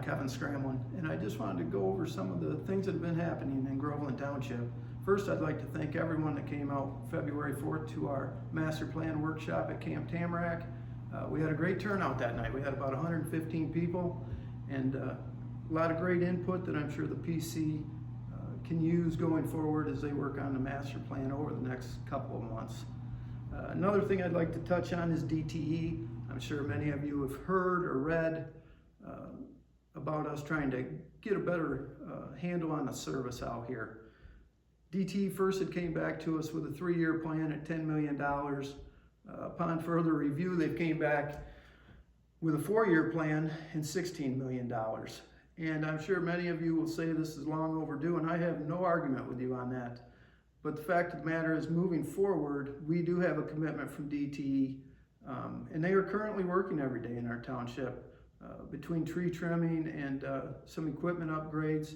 Kevin Scramlin, and I just wanted to go over some of the things that have been happening in Groveland Township. First, I'd like to thank everyone that came out February 4th to our master plan workshop at Camp Tamarack. We had a great turnout that night. We had about 115 people, and a lot of great input that I'm sure the PC can use going forward as they work on the master plan over the next couple of months. Another thing I'd like to touch on is DTE. I'm sure many of you have heard or read about us trying to get a better handle on the service out here. DTE first had came back to us with a 3-year plan at $10 million. Upon further review, they came back with a 4-year plan and $16 million. And I'm sure many of you will say this is long overdue, and I have no argument with you on that. But the fact of the matter is, moving forward, we do have a commitment from DTE, and they are currently working every day in our township between tree trimming and some equipment upgrades.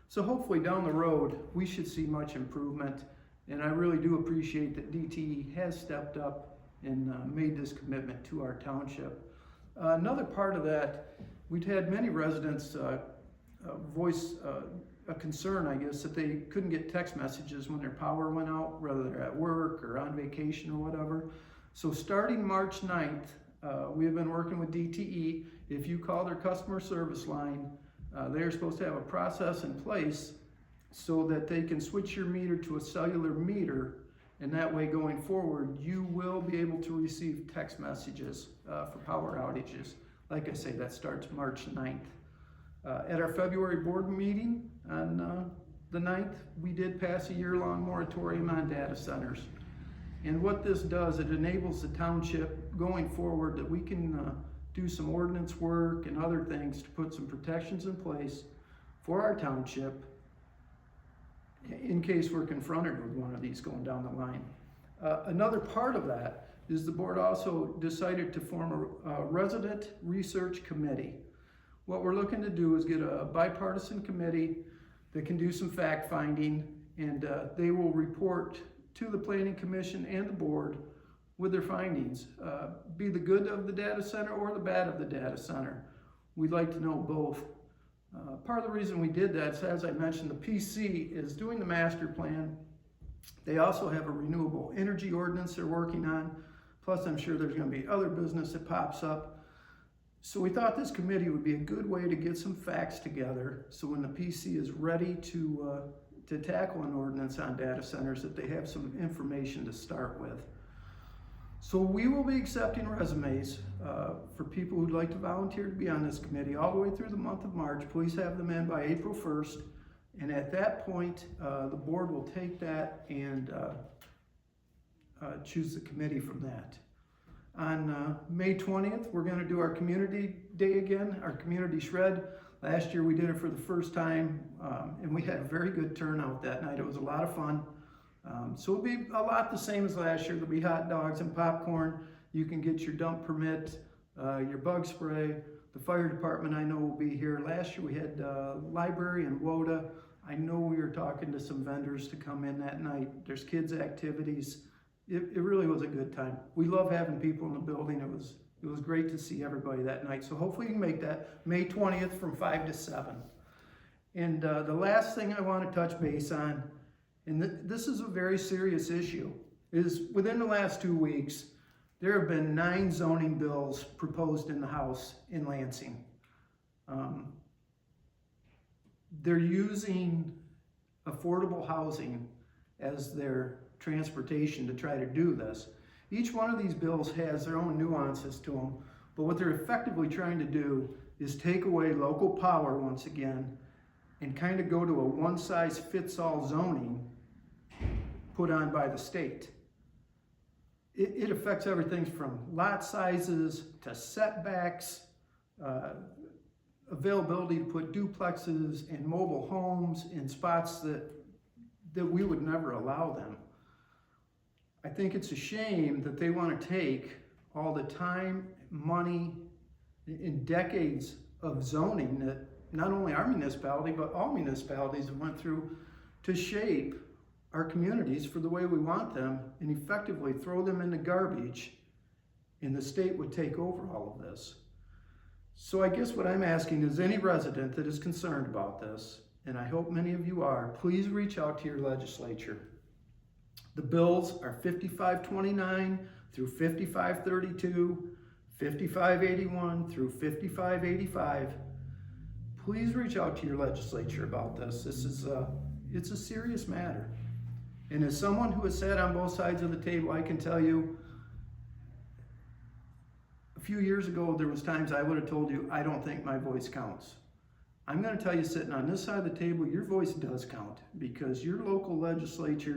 So hopefully down the road, we should see much improvement. And I really do appreciate that DTE has stepped up and made this commitment to our township. Another part of that, we'd had many residents voice a concern, I guess, that they couldn't get text messages when their power went out, whether they're at work or on vacation or whatever. So starting March 9th, we have been working with DTE. If you call their customer service line, they are supposed to have a process in place so that they can switch your meter to a cellular meter, and that way going forward, you will be able to receive text messages for power outages. Like I say, that starts March 9th. At our February board meeting on the 9th, we did pass a year-long moratorium on data centers. And what this does, it enables the township going forward that we can do some ordinance work and other things to put some protections in place for our township in case we're confronted with one of these going down the line. Another part of that is the board also decided to form a resident research committee. What we're looking to do is get a bipartisan committee that can do some fact finding, and they will report to the Planning Commission and the board with their findings, be the good of the data center or the bad of the data center. We'd like to know both. Part of the reason we did that is, as I mentioned, the PC is doing the master plan. They also have a renewable energy ordinance they're working on. Plus, I'm sure there's going to be other business that pops up. So we thought this committee would be a good way to get some facts together, so when the PC is ready to tackle an ordinance on data centers, that they have some information to start with. So we will be accepting resumes for people who'd like to volunteer to be on this committee all the way through the month of March. Please have them in by April 1st. And at that point, the board will take that and choose the committee from that. On May 20th, we're going to do our community day again, our community shred. Last year we did it for the first time, and we had a very good turnout that night. It was a lot of fun. So it'll be a lot the same as last year. There'll be hot dogs and popcorn. You can get your dump permit, your bug spray. The fire department, I know, will be here. Last year we had library and WODA. I know we were talking to some vendors to come in that night. There's kids' activities. It really was a good time. We love having people in the building. It was great to see everybody that night. So hopefully you can make that May 20th from 5 to 7. And the last thing I want to touch base on, and this is a very serious issue, is within the last 2 weeks, there have been 9 zoning bills proposed in the House in Lansing. They're using affordable housing as their transportation to try to do this. Each one of these bills has their own nuances to them, but what they're effectively trying to do is take away local power once again and kind of go to a one-size-fits-all zoning put on by the state. It affects everything from lot sizes to setbacks, availability to put duplexes and mobile homes in spots that we would never allow them. I think it's a shame that they want to take all the time, money, and decades of zoning that not only our municipality, but all municipalities have went through to shape our communities for the way we want them, and effectively throw them in the garbage, and the state would take over all of this. So I guess what I'm asking is any resident that is concerned about this, and I hope many of you are, please reach out to your legislature. The bills are 5529 through 5532, 5581 through 5585. Please reach out to your legislature about this. It's a serious matter. And as someone who has sat on both sides of the table, I can tell you, a few years ago, there was times I would have told you, I don't think my voice counts. I'm going to tell you, sitting on this side of the table, your voice does count, because your local legislature